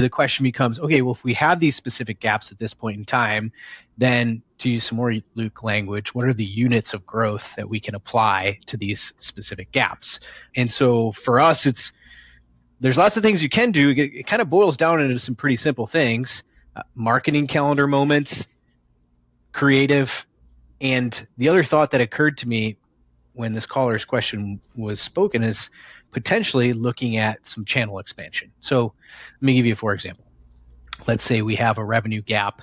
The question becomes, okay, well, if we have these specific gaps at this point in time, then to use some more Luke language, what are the units of growth that we can apply to these specific gaps? And so for us, there's lots of things you can do. It kind of boils down into some pretty simple things: marketing calendar moments, creative. And the other thought that occurred to me when this caller's question was spoken is potentially looking at some channel expansion. So let me give you for example. Let's say we have a revenue gap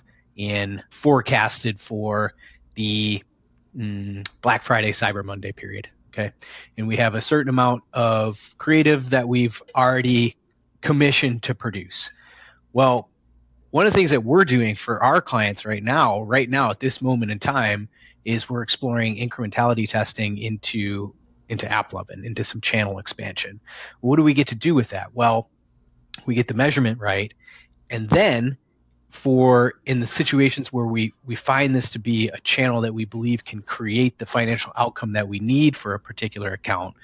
forecasted for the Black Friday, Cyber Monday period. Okay. And we have a certain amount of creative that we've already commissioned to produce. Well, one of the things that we're doing for our clients right now at this moment in time, is we're exploring incrementality testing into AppLovin, into some channel expansion. What do we get to do with that? Well, we get the measurement right. And then in the situations where we find this to be a channel that we believe can create the financial outcome that we need for a particular account,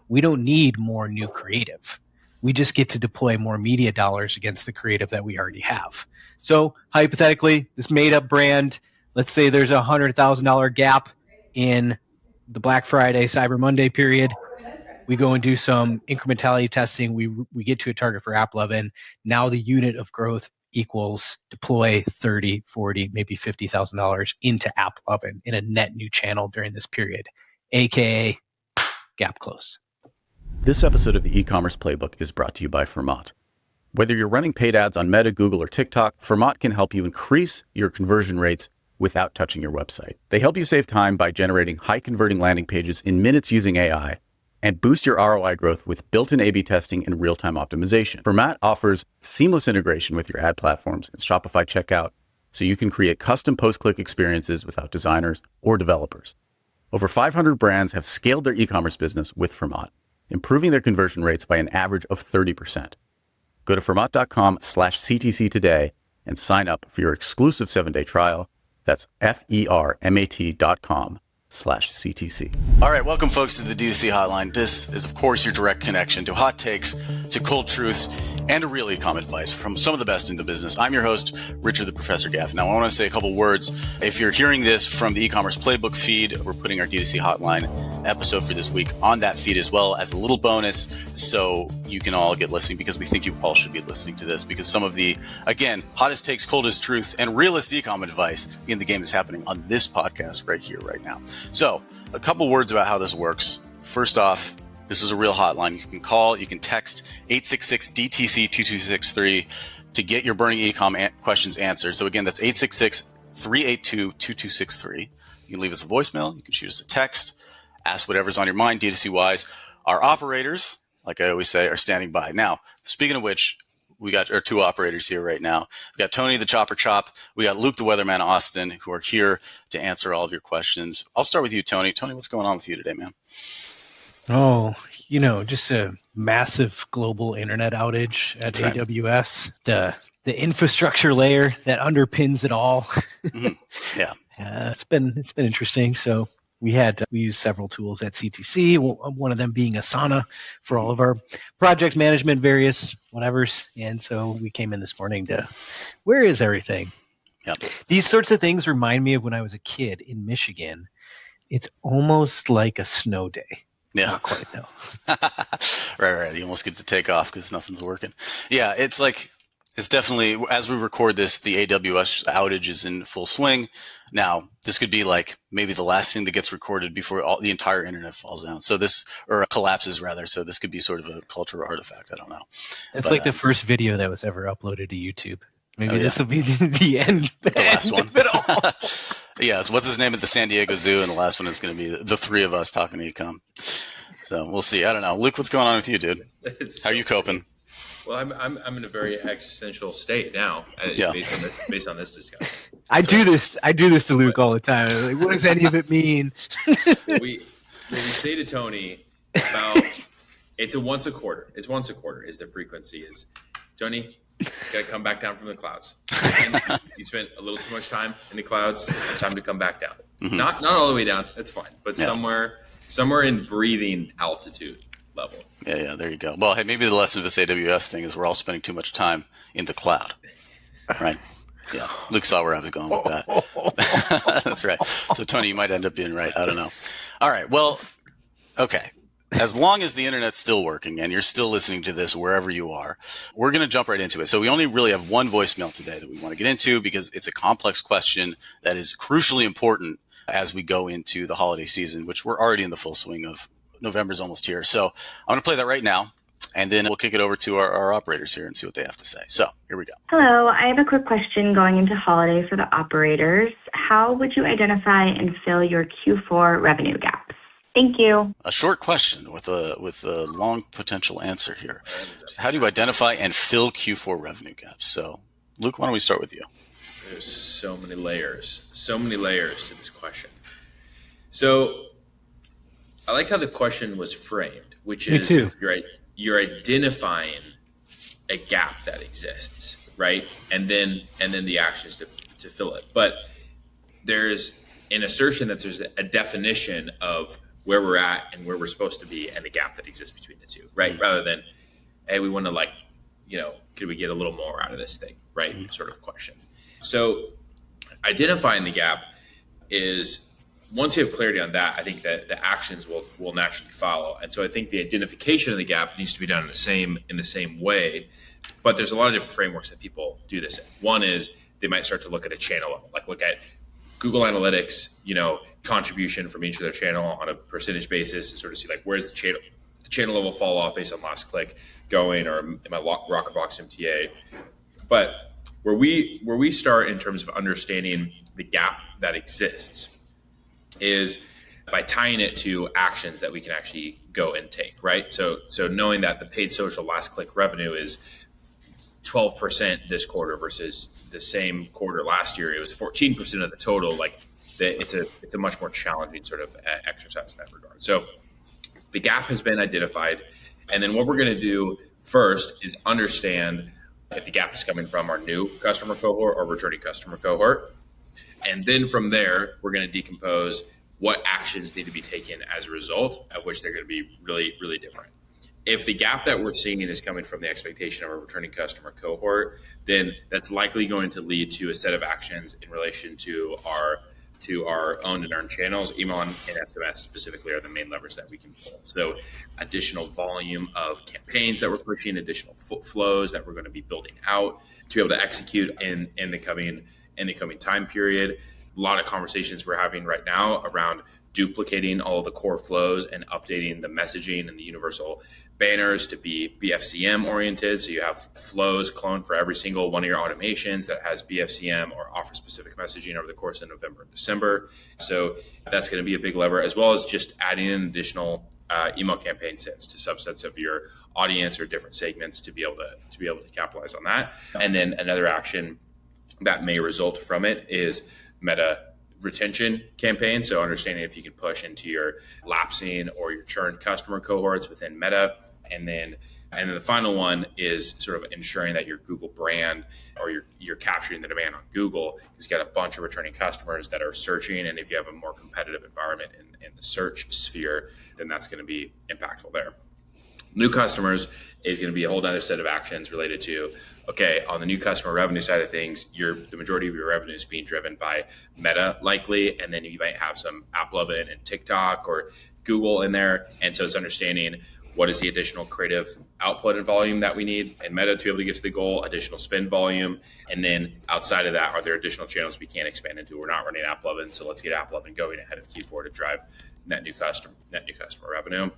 we don't need more new creative. We just get to deploy more media dollars against the creative that we already have. So hypothetically, this made-up brand, let's say there's a $100,000 gap in the Black Friday, Cyber Monday period. We go and do some incrementality testing. We get to a target for AppLovin. Now the unit of growth equals deploy $30,000, $40,000, maybe $50,000 into AppLovin in a net new channel during this period, aka gap close. This episode of the e-commerce playbook is brought to you by Fermat. Whether you're running paid ads on Meta, Google, or TikTok, Fermat can help you increase your conversion rates without touching your website. They help you save time by generating high-converting landing pages in minutes using AI and boost your ROI growth with built-in A/B testing and real-time optimization. Fermat offers seamless integration with your ad platforms and Shopify checkout, so you can create custom post-click experiences without designers or developers. Over 500 brands have scaled their e-commerce business with Fermat, improving their conversion rates by an average of 30%. Go to Fermat.com/CTC today and sign up for your exclusive 7-day trial. That's FERMAT.com/CTC. All right, welcome folks to the DTC Hotline. This is, of course, your direct connection to hot takes, to cold truths, and to real e-com advice from some of the best in the business. I'm your host, Richard the Professor Gaff. Now, I want to say a couple words. If you're hearing this from the e-commerce playbook feed, we're putting our DTC Hotline episode for this week on that feed as well as a little bonus, so you can all get listening, because we think you all should be listening to this, because some of the, again, hottest takes, coldest truths, and realest e-com advice in the game is happening on this podcast right here, right now. So a couple words about how this works. First off, this is a real hotline. You can call, you can text 866-DTC-2263 to get your burning e-com questions answered. So again, that's 866-382-2263. You can leave us a voicemail. You can shoot us a text. Ask whatever's on your mind, DTC-wise. Our operators, like I always say, are standing by. Now, speaking of which, we got our two operators here right now. We got Tony, the Chopper Chop. We got Luke, the Weatherman Austin, who are here to answer all of your questions. I'll start with you, Tony. Tony, what's going on with you today, man? Oh, just a massive global internet outage at That's AWS. Right. The infrastructure layer that underpins it all. Mm-hmm. Yeah. It's been interesting. So we used several tools at CTC, one of them being Asana for all of our project management, various whatevers. And so we came in this morning to, where is everything? Yep. These sorts of things remind me of when I was a kid in Michigan. It's almost like a snow day. Yeah. Not quite, though. Right. You almost get to take off because nothing's working. Yeah, it's definitely, as we record this, the AWS outage is in full swing. Now, this could be like maybe the last thing that gets recorded before the entire internet falls down. So or collapses rather. So this could be sort of a cultural artifact. I don't know. It's like the first video that was ever uploaded to YouTube. Maybe this will be the end. The last one. Of it all. Yeah. So what's his name at the San Diego Zoo? And the last one is going to be the three of us talking to ecom. So we'll see. I don't know. Luke, what's going on with you, dude? How are you coping? Well, I'm in a very existential state now, based on this discussion. I do this to Luke all the time. Like, what does any of it mean? we say to Tony about it's once a quarter. It's once a quarter is the frequency. Is Tony, you got to come back down from the clouds. And you spent a little too much time in the clouds. It's time to come back down. Mm-hmm. Not all the way down. That's fine, but somewhere in breathing altitude. level. Yeah, there you go. Well, hey, maybe the lesson of this AWS thing is we're all spending too much time in the cloud, right? Yeah, Luke saw where I was going with that. That's right. So, Tony, you might end up being right. I don't know. All right. Well, okay. As long as the internet's still working and you're still listening to this wherever you are, we're going to jump right into it. So we only really have one voicemail today that we want to get into because it's a complex question that is crucially important as we go into the holiday season, which we're already in the full swing of. November's almost here. So I'm going to play that right now, and then we'll kick it over to our operators here and see what they have to say. So here we go. Hello, I have a quick question going into holiday for the operators. How would you identify and fill your Q4 revenue gaps? Thank you. A short question with a long potential answer here. How do you identify and fill Q4 revenue gaps? So, Luke, why don't we start with you? There's so many layers to this question. So I like how the question was framed, which is you're identifying a gap that exists, right? And then the actions to fill it. But there's an assertion that there's a definition of where we're at and where we're supposed to be and the gap that exists between the two, right? Mm-hmm. Rather than, hey, we want to could we get a little more out of this thing, right? Mm-hmm. Sort of question. So identifying the gap is, once you have clarity on that, I think that the actions will naturally follow. And so I think the identification of the gap needs to be done in the same way. But there's a lot of different frameworks that people do this in. One is they might start to look at a channel level, like look at Google Analytics, contribution from each of their channel on a percentage basis, and sort of see like where's the channel level fall off based on last click going, or in my Rockerbox MTA. But where we start in terms of understanding the gap that exists is by tying it to actions that we can actually go and take, right? So knowing that the paid social last click revenue is 12% this quarter versus the same quarter last year, it was 14% of the total. Like it's a much more challenging sort of exercise in that regard. So the gap has been identified, and then what we're going to do first is understand if the gap is coming from our new customer cohort or returning customer cohort. And then from there, we're going to decompose what actions need to be taken as a result, of which they're going to be really, really different. If the gap that we're seeing is coming from the expectation of a returning customer cohort, then that's likely going to lead to a set of actions in relation to our owned and earned channels. Email and SMS specifically are the main levers that we can pull. So additional volume of campaigns that we're pushing, additional flows that we're going to be building out to be able to execute in the coming time period. A lot of conversations we're having right now around duplicating all of the core flows and updating the messaging and the universal banners to be BFCM oriented. So you have flows cloned for every single one of your automations that has BFCM or offer specific messaging over the course of November and December. So that's going to be a big lever, as well as just adding in additional email campaign sends to subsets of your audience or different segments to be able to capitalize on that. And then another action that may result from it is meta retention campaign. So understanding if you can push into your lapsing or your churned customer cohorts within Meta. And then the final one is sort of ensuring that your Google brand, or you're capturing the demand on Google, because you got a bunch of returning customers that are searching. And if you have a more competitive environment in the search sphere, then that's going to be impactful there. New customers is going to be a whole other set of actions related to, okay, on the new customer revenue side of things, the majority of your revenue is being driven by Meta likely, and then you might have some AppLovin and TikTok or Google in there. And so it's understanding what is the additional creative output and volume that we need in Meta to be able to get to the goal, additional spend volume. And then outside of that, are there additional channels we can't expand into? We're not running AppLovin, so let's get AppLovin going ahead of Q4 to drive net new customer revenue.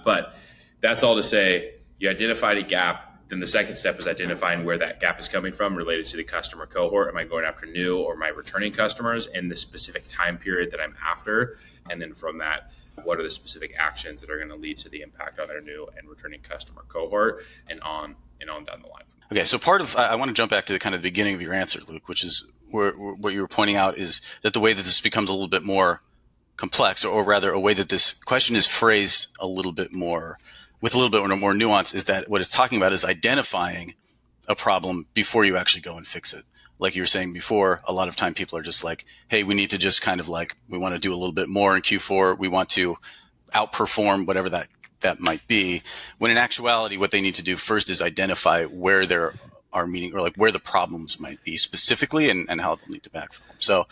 But that's all to say, you identified a gap. Then the second step is identifying where that gap is coming from related to the customer cohort. Am I going after new or my returning customers in the specific time period that I'm after? And then from that, what are the specific actions that are going to lead to the impact on their new and returning customer cohort, and on down the line. Okay, so I want to jump back to the kind of the beginning of your answer, Luke, which is where what you were pointing out is that the way that this becomes a little bit more complex, or rather a way that this question is phrased a little bit more with a little bit more nuance, is that what it's talking about is identifying a problem before you actually go and fix it. Like you were saying before, a lot of time people are just like, hey, we need to just kind of like, we want to do a little bit more in Q4. We want to outperform whatever that that might be, when in actuality, what they need to do first is identify where there are meaning, or like where the problems might be specifically, and how they'll need to backfill them. So,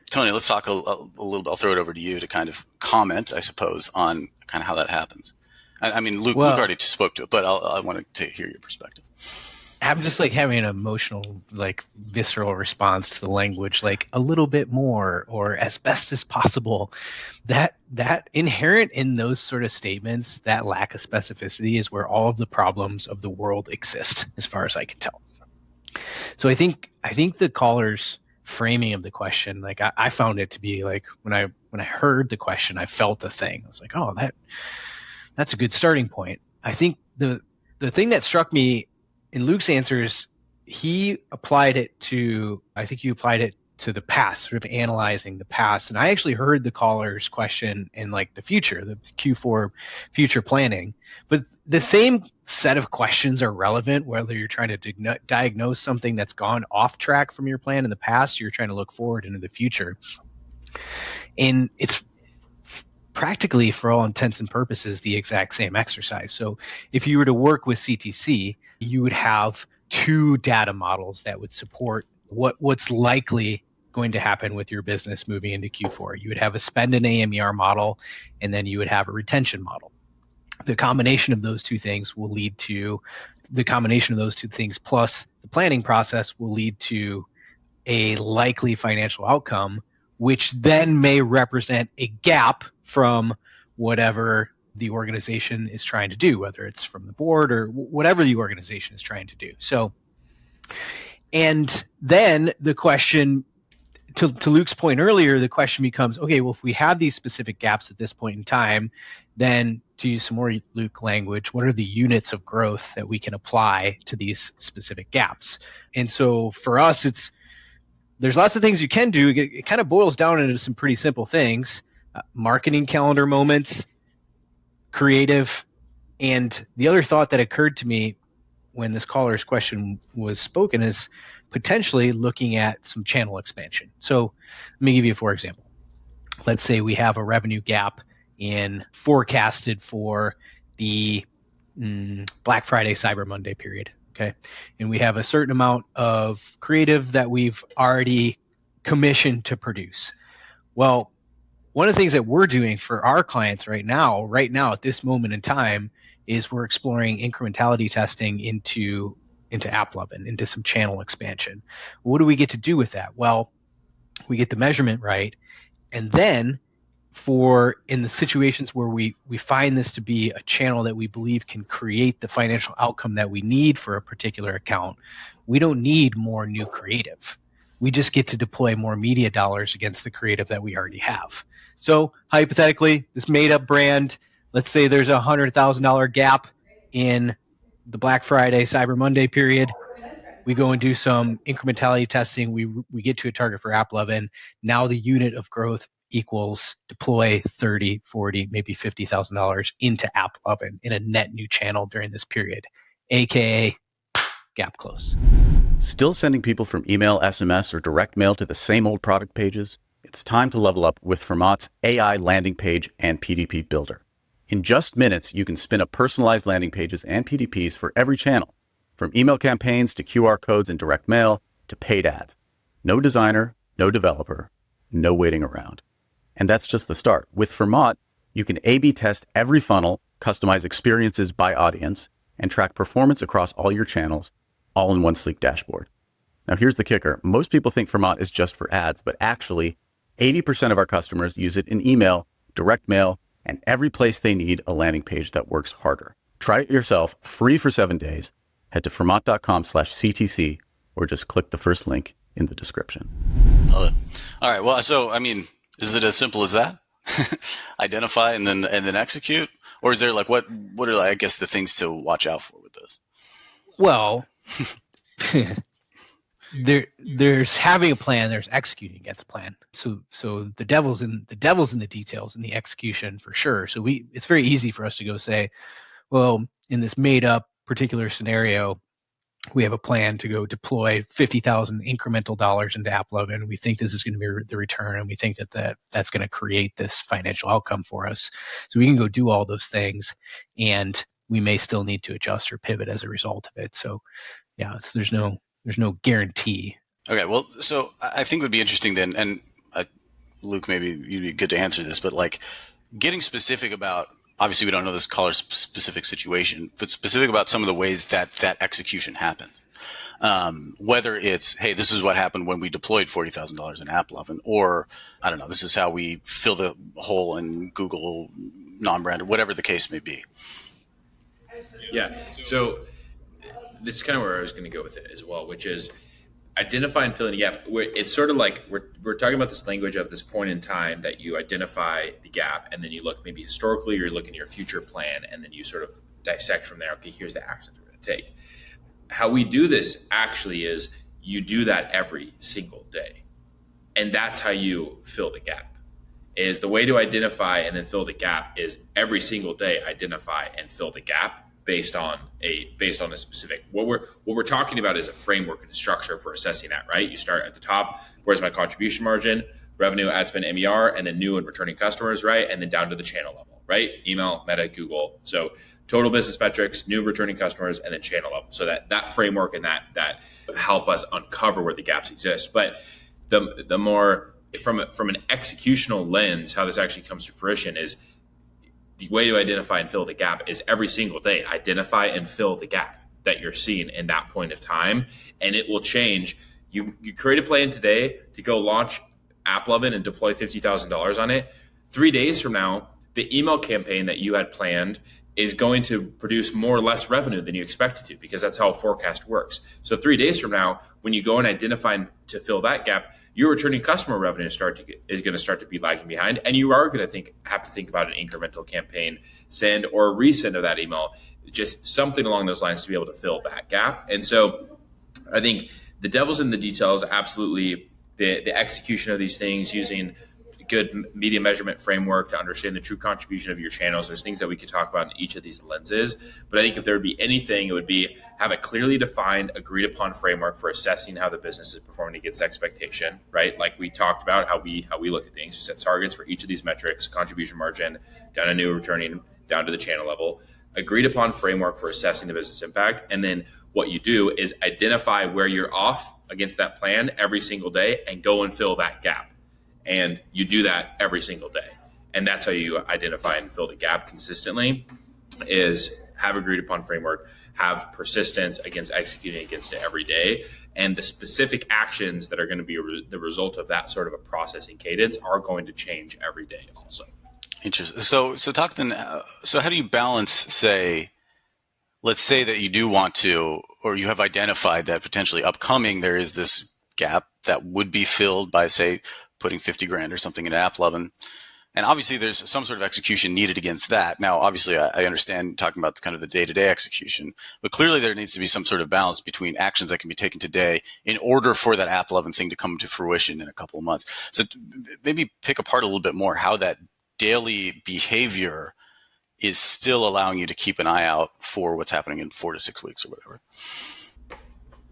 Tony, let's talk a little. I'll throw it over to you to kind of comment, I suppose, on kind of how that happens. I mean, Luke already spoke to it, but I wanted to hear your perspective. I'm just like having an emotional, like visceral response to the language, like a little bit more or as best as possible. That inherent in those sort of statements, that lack of specificity is where all of the problems of the world exist, as far as I can tell. So I think the caller's framing of the question, like I found it to be like when I heard the question, I felt the thing. I was like, oh, that's a good starting point. I think the thing that struck me in Luke's answers, he applied it to, I think you applied it to the past, sort of analyzing the past. And I actually heard the caller's question in like the future, the Q4 future planning. But the same set of questions are relevant, whether you're trying to diagnose something that's gone off track from your plan in the past, or you're trying to look forward into the future. And it's practically, for all intents and purposes, the exact same exercise. So if you were to work with CTC, you would have two data models that would support what's likely going to happen with your business moving into Q4. You would have a spend and AMER model, and then you would have a retention model. The combination of those two things will lead to the combination of those two things plus the planning process will lead to a likely financial outcome, which then may represent a gap from whatever the organization is trying to do, whether it's from the board or whatever the organization is trying to do. So, and then the question, to Luke's point earlier, the question becomes, okay, well, if we have these specific gaps at this point in time, then to use some more Luke language, what are the units of growth that we can apply to these specific gaps? And so for us, there's lots of things you can do. It kind of boils down into some pretty simple things. Marketing calendar moments, creative, and the other thought that occurred to me when this caller's question was spoken is potentially looking at some channel expansion. So let me give you for example. Let's say we have a revenue gap forecasted for the Black Friday, Cyber Monday period. Okay. And we have a certain amount of creative that we've already commissioned to produce. Well, one of the things that we're doing for our clients right now at this moment in time, is we're exploring incrementality testing into AppLovin, into some channel expansion. What do we get to do with that? Well, we get the measurement right. And then in the situations where we find this to be a channel that we believe can create the financial outcome that we need for a particular account, we don't need more new creative. We just get to deploy more media dollars against the creative that we already have. So hypothetically, this made-up brand, let's say there's a $100,000 gap in the Black Friday, Cyber Monday period. We go and do some incrementality testing. We get to a target for AppLovin. Now the unit of growth equals deploy $30, $40, maybe $50,000 into AppLovin in a net new channel during this period, aka gap close. Still sending people from email, SMS, or direct mail to the same old product pages? It's time to level up with Fermat's AI landing page and PDP builder. In just minutes, you can spin up personalized landing pages and PDPs for every channel, from email campaigns to QR codes and direct mail to paid ads. No designer, no developer, no waiting around. And that's just the start. With Fermat, you can A/B test every funnel, customize experiences by audience, and track performance across all your channels, all in one sleek dashboard. Now, here's the kicker. Most people think Fermat is just for ads, but actually, 80% of our customers use it in email, direct mail, and every place they need a landing page that works harder. Try it yourself, free for 7 days. Head to fermat.com/CTC or just click the first link in the description. All right. Well, so, I mean, is it as simple as that? Identify and then execute? Or is there like, what are, I guess, the things to watch out for with this? Well, there's having a plan, there's executing against a plan. So the devil's in the details, in the execution for sure. So it's very easy for us to go say, well, in this made up particular scenario, we have a plan to go deploy 50,000 incremental dollars into AppLovin. We think this is going to be the return, and we think that that's going to create this financial outcome for us. So we can go do all those things, and we may still need to adjust or pivot as a result of it. So yeah, there's no guarantee. Okay, well, so I think it would be interesting then, and Luke, maybe you'd be good to answer this, but like getting specific about, obviously we don't know this caller's specific situation, but specific about some of the ways that execution happened. Whether it's, hey, this is what happened when we deployed $40,000 in AppLovin, or I don't know, this is how we fill the hole in Google non-branded, whatever the case may be. Yeah, so this is kind of where I was going to go with it as well, which is identify and fill in the gap. It's sort of like we're talking about this language of this point in time that you identify the gap, and then you look maybe historically, or you're looking at your future plan, and then you sort of dissect from there. Okay, here's the actions we're going to take. How we do this actually is you do that every single day, and that's how you fill the gap. Is the way to identify and then fill the gap is every single day identify and fill the gap based on a specific, what we're talking about is a framework and a structure for assessing that, right? You start at the top, where's my contribution margin, revenue, ad spend, MER, and then new and returning customers, right? And then down to the channel level, right? Email, Meta, Google. So total business metrics, new returning customers, and then channel level. So that framework and that help us uncover where the gaps exist. But the more from an executional lens, how this actually comes to fruition is the way to identify and fill the gap is every single day, identify and fill the gap that you're seeing in that point of time. And it will change. You create a plan today to go launch AppLovin and deploy $50,000 on it. 3 days from now, the email campaign that you had planned is going to produce more or less revenue than you expected to, because that's how a forecast works. So 3 days from now, when you go and identify to fill that gap, your returning customer revenue is going to start to be lagging behind, and you are going to have to think about an incremental campaign send or a resend of that email, just something along those lines to be able to fill that gap. And so I think the devil's in the details. Absolutely, the execution of these things using good media measurement framework to understand the true contribution of your channels. There's things that we could talk about in each of these lenses, but I think if there would be anything, it would be have a clearly defined, agreed upon framework for assessing how the business is performing against expectation, right? Like we talked about how we look at things. We set targets for each of these metrics, contribution margin, down to new returning, down to the channel level, agreed upon framework for assessing the business impact. And then what you do is identify where you're off against that plan every single day and go and fill that gap. And you do that every single day. And that's how you identify and fill the gap consistently, is have agreed upon framework, have persistence against executing against it every day. And the specific actions that are going to be the result of that sort of a processing cadence are going to change every day also. Interesting. So talk then, so how do you balance, say, let's say that you do want to, or you have identified that potentially upcoming, there is this gap that would be filled by, say, putting 50 grand or something in AppLovin. And obviously there's some sort of execution needed against that. Now, obviously I understand talking about kind of the day-to-day execution, but clearly there needs to be some sort of balance between actions that can be taken today in order for that AppLovin thing to come to fruition in a couple of months. So maybe pick apart a little bit more how that daily behavior is still allowing you to keep an eye out for what's happening in 4 to 6 weeks or whatever.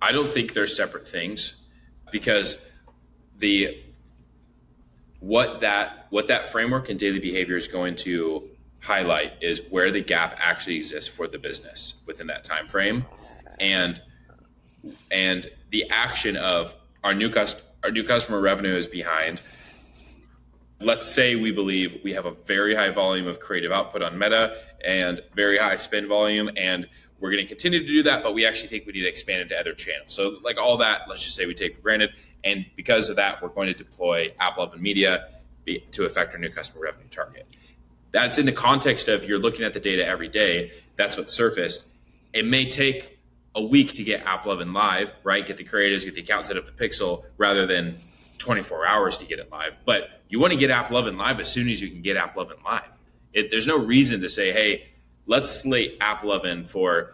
I don't think they're separate things, because what that framework and daily behavior is going to highlight is where the gap actually exists for the business within that time frame, and the action of our new customer revenue is behind. Let's say we believe we have a very high volume of creative output on Meta and very high spend volume, and we're going to continue to do that, but we actually think we need to expand into other channels. So like all that, let's just say we take for granted. And because of that, we're going to deploy AppLovin Media to affect our new customer revenue target. That's in the context of you're looking at the data every day. That's what surfaced. It may take a week to get AppLovin live, right? Get the creatives, get the account set up, the pixel, rather than 24 hours to get it live. But you want to get AppLovin live as soon as you can get AppLovin live. There's no reason to say, hey, let's slate AppLovin for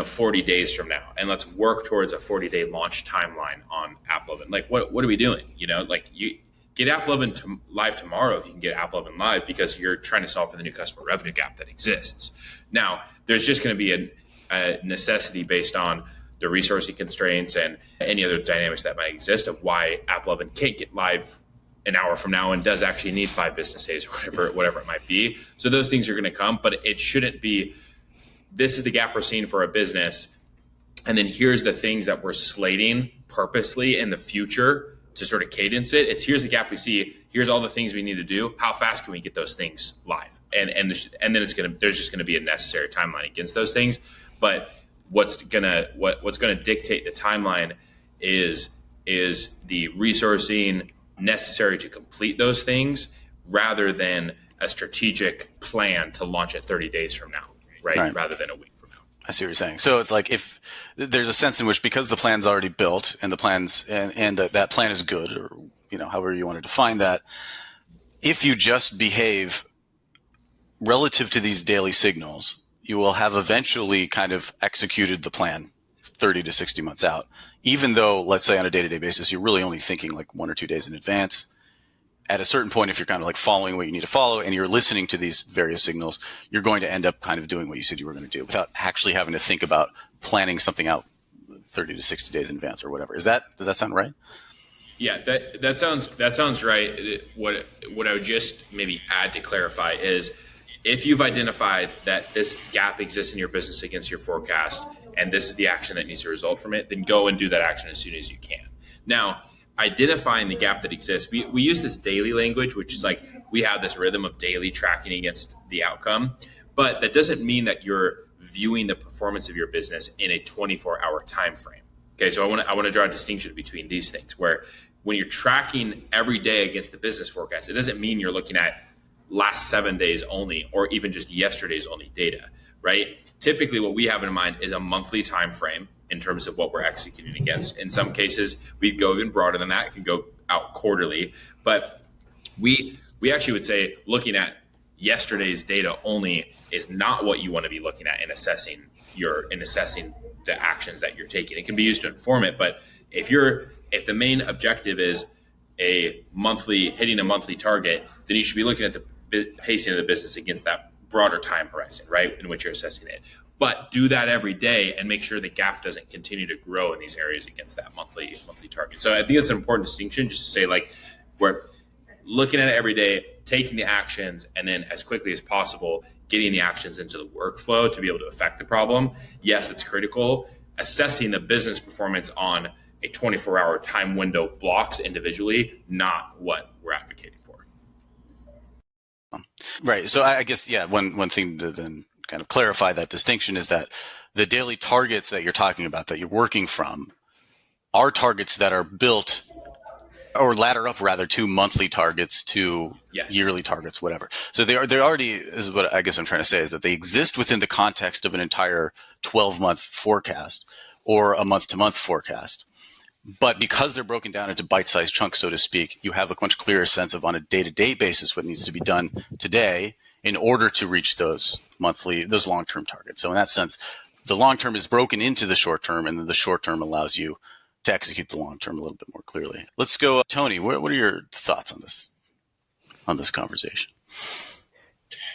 40 days from now, and let's work towards a 40-day launch timeline on AppLovin. Like, what are we doing? Like you get AppLovin live tomorrow if you can get AppLovin live, because you're trying to solve for the new customer revenue gap that exists. Now, there's just going to be a necessity based on the resourcing constraints and any other dynamics that might exist of why AppLovin can't get live an hour from now and does actually need 5 business days or whatever it might be. So those things are going to come, but it shouldn't be, this is the gap we're seeing for a business, and then here's the things that we're slating purposely in the future to sort of cadence it. It's here's the gap we see, here's all the things we need to do, how fast can we get those things live? And then there's just gonna be a necessary timeline against those things. But what's gonna dictate the timeline is the resourcing necessary to complete those things rather than a strategic plan to launch it 30 days from now, right? Rather than a week from now. I see what you're saying. So it's like if there's a sense in which because the plan's already built and the plans and that plan is good, or however you want to define that, if you just behave relative to these daily signals, you will have eventually kind of executed the plan 30 to 60 months out, even though, let's say on a day-to-day basis, you're really only thinking like 1 or 2 days in advance. At a certain point, if you're kind of like following what you need to follow and you're listening to these various signals, you're going to end up kind of doing what you said you were going to do without actually having to think about planning something out 30 to 60 days in advance or whatever. Does that sound right? Yeah, that sounds right. What I would just maybe add to clarify is if you've identified that this gap exists in your business against your forecast and this is the action that needs to result from it, then go and do that action as soon as you can. Now, identifying the gap that exists, we use this daily language, which is like we have this rhythm of daily tracking against the outcome, but that doesn't mean that you're viewing the performance of your business in a 24-hour time frame. Okay, so I want to draw a distinction between these things, where when you're tracking every day against the business forecast, it doesn't mean you're looking at last 7 days only or even just yesterday's only data, right? Typically what we have in mind is a monthly time frame in terms of what we're executing against. In some cases, we go even broader than that. It can go out quarterly, but we actually would say looking at yesterday's data only is not what you want to be looking at in assessing the actions that you're taking. It can be used to inform it, but if the main objective is hitting a monthly target, then you should be looking at the pacing of the business against that broader time horizon, right, in which you're assessing it. But do that every day and make sure the gap doesn't continue to grow in these areas against that monthly target. So I think it's an important distinction, just to say like we're looking at it every day, taking the actions, and then as quickly as possible getting the actions into the workflow to be able to affect the problem. Yes, it's critical. Assessing the business performance on a 24-hour time window blocks individually, not what we're advocating for. Right. So I guess, one thing to then kind of clarify that distinction is that the daily targets that you're talking about, that you're working from, are targets that are built or ladder up rather to monthly targets, to yearly targets, whatever. So they already, is what I guess I'm trying to say, is that they exist within the context of an entire 12-month forecast or a month-to-month forecast. But because they're broken down into bite-sized chunks, so to speak, you have a much clearer sense of on a day-to-day basis what needs to be done today in order to reach those long-term targets. So in that sense, the long-term is broken into the short-term, and then the short-term allows you to execute the long-term a little bit more clearly. Let's go, Tony. What are your thoughts on this conversation?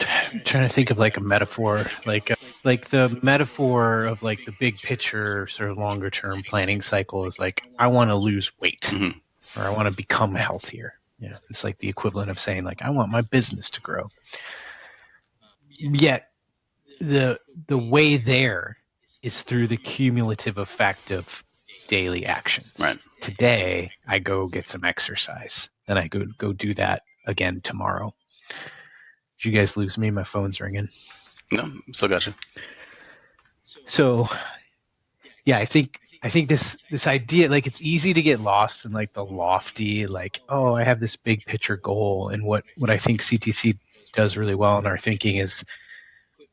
I'm trying to think of like a metaphor, like the metaphor of like the big picture sort of longer term planning cycle is like, I want to lose weight or I want to become healthier. Yeah. It's like the equivalent of saying like, I want my business to grow. Yet the way there is through the cumulative effect of daily actions. Right. Today I go get some exercise and I go do that again tomorrow. Did you guys lose me? My phone's ringing. No, still got you. So, yeah, I think this idea, like, it's easy to get lost in like the lofty, like, oh, I have this big picture goal, and what I think CTC does really well in our thinking is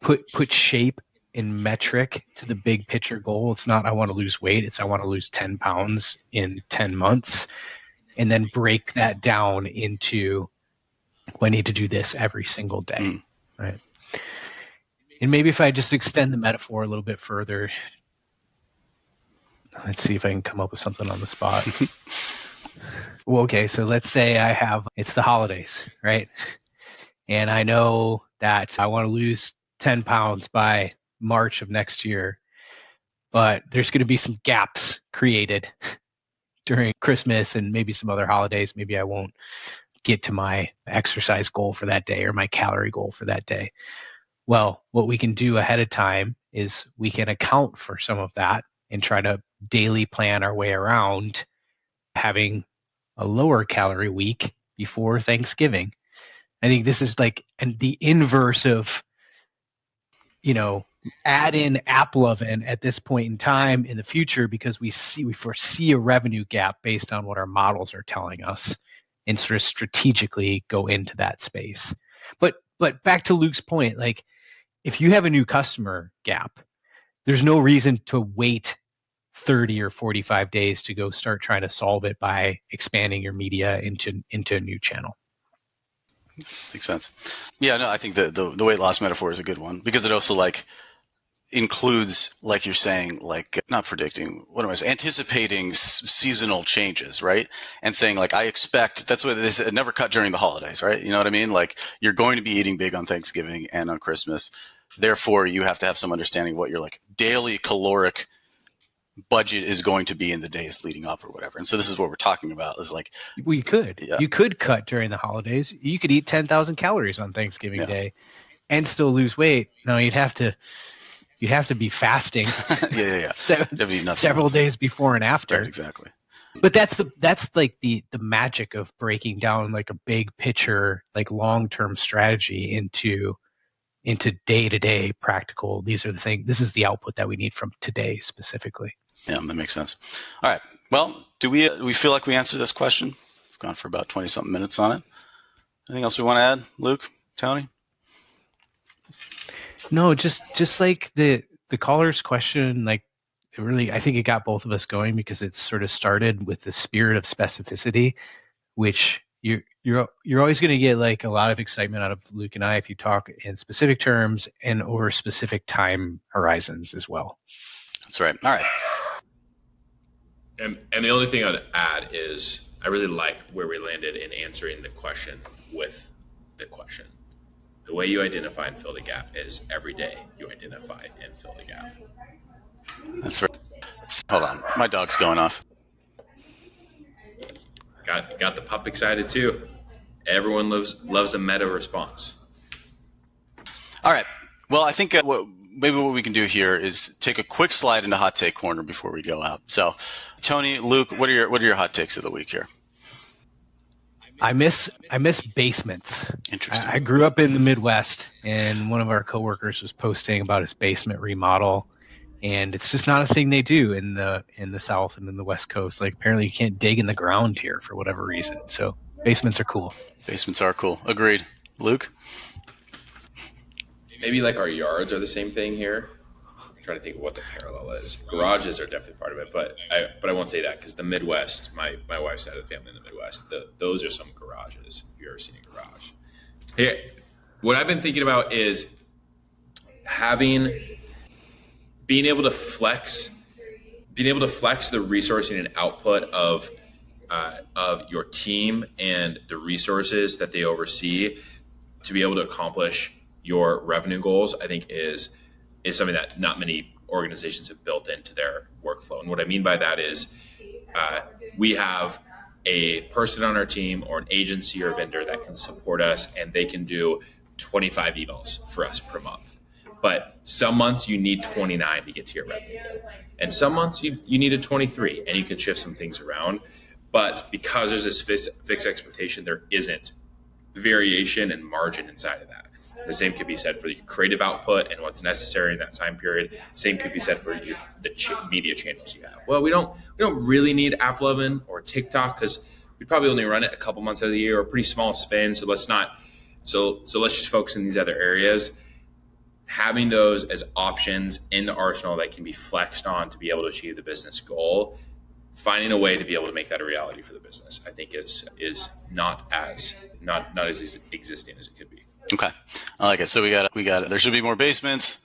put shape and metric to the big picture goal. It's not I want to lose weight; it's I want to lose 10 pounds in 10 months, and then break that down into, I need to do this every single day, right? And maybe if I just extend the metaphor a little bit further, let's see if I can come up with something on the spot. Well, okay, so let's say it's the holidays, right? And I know that I want to lose 10 pounds by March of next year. but there's going to be some gaps created during Christmas and maybe some other holidays. Maybe I won't get to my exercise goal for that day or my calorie goal for that day. Well, what we can do ahead of time is we can account for some of that and try to daily plan our way around having a lower calorie week before Thanksgiving. I think this is like the inverse of, add in AppLovin at this point in time in the future, because we foresee a revenue gap based on what our models are telling us, and sort of strategically go into that space. But back to Luke's point, like if you have a new customer gap, there's no reason to wait 30 or 45 days to go start trying to solve it by expanding your media into a new channel. Makes sense. Yeah, no, I think the weight loss metaphor is a good one, because it also includes, like you're saying, not predicting, what am I saying? Anticipating seasonal changes, right? And saying I expect, that's what this never cut during the holidays, right? You know what I mean? You're going to be eating big on Thanksgiving and on Christmas. Therefore, you have to have some understanding of what your daily caloric budget is going to be in the days leading up or whatever. And so this is what we're talking about is you could cut during the holidays. You could eat 10,000 calories on Thanksgiving Day and still lose weight. No, you'd have to be fasting. Yeah. Several days before and after. Right, exactly. But that's the magic of breaking down a big picture, long-term strategy into day-to-day practical. These are the things. This is the output that we need from today specifically. Yeah, that makes sense. All right. Well, do we feel like we answered this question? We've gone for about 20-something minutes on it. Anything else we want to add, Luke, Tony? No, just like the caller's question, really, I think it got both of us going, because it sort of started with the spirit of specificity, which you're always going to get a lot of excitement out of Luke and I if you talk in specific terms and over specific time horizons as well. That's right. All right. And the only thing I'd add is I really like where we landed in answering the question with the question. The way you identify and fill the gap is every day you identify and fill the gap. That's right. Hold on. My dog's going off. Got the pup excited too. Everyone loves a meta response. All right. Well, I think maybe what we can do here is take a quick slide into hot take corner before we go out. So, Tony, Luke, what are your hot takes of the week here? I miss basements. Interesting. I grew up in the Midwest, and one of our coworkers was posting about his basement remodel, and it's just not a thing they do in the South and in the West Coast. Apparently you can't dig in the ground here for whatever reason. So basements are cool. Basements are cool. Agreed. Luke? Maybe our yards are the same thing here. I'm trying to think of what the parallel is. Garages are definitely part of it, but I won't say that, because the Midwest, my wife's side of the family in the Midwest, those are some garages. If you've ever seen a garage. Hey, what I've been thinking about is being able to flex the resourcing and output of your team and the resources that they oversee to be able to accomplish your revenue goals, I think is something that not many organizations have built into their workflow. And what I mean by that is we have a person on our team or an agency or vendor that can support us, and they can do 25 emails for us per month. But some months you need 29 to get to your revenue goal. And some months you need a 23, and you can shift some things around. But because there's this fixed expectation, there isn't variation and margin inside of that. The same could be said for the creative output and what's necessary in that time period. Same could be said for the media channels you have. Well, we don't really need AppLovin or TikTok, because we probably only run it a couple months out of the year, or pretty small spend. So let's just focus in these other areas. Having those as options in the arsenal that can be flexed on to be able to achieve the business goal, finding a way to be able to make that a reality for the business, I think is not as existing as it could be. Okay, I like it. So we got. There should be more basements,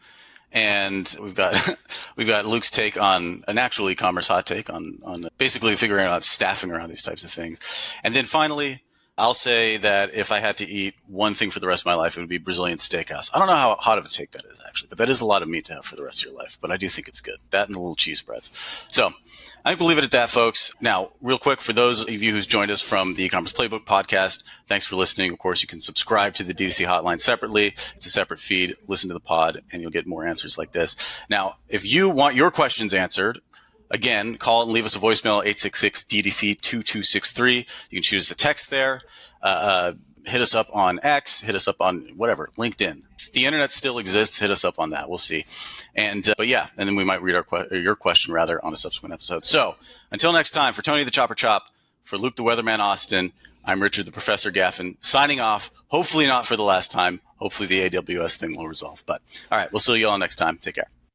and we've got Luke's take on an actual e-commerce hot take on basically figuring out staffing around these types of things, and then finally, I'll say that if I had to eat one thing for the rest of my life, it would be Brazilian steakhouse. I don't know how hot of a take that is, actually, but that is a lot of meat to have for the rest of your life. But I do think it's good. That and the little cheese spreads. So I think we'll leave it at that, folks. Now, real quick, for those of you who's joined us from the E-commerce Playbook podcast, thanks for listening. Of course, you can subscribe to the DTC Hotline separately. It's a separate feed. Listen to the pod, and you'll get more answers like this. Now, if you want your questions answered, again, call and leave us a voicemail, 866-DDC-2263. You can choose to text there. Hit us up on X, hit us up on whatever, LinkedIn. If the internet still exists, hit us up on that. We'll see. And then we might read your question rather on a subsequent episode. So until next time, for Tony the Chopper Chop, for Luke the Weatherman Austin, I'm Richard the Professor Gaffin, signing off. Hopefully not for the last time. Hopefully the AWS thing will resolve. But all right, we'll see you all next time. Take care.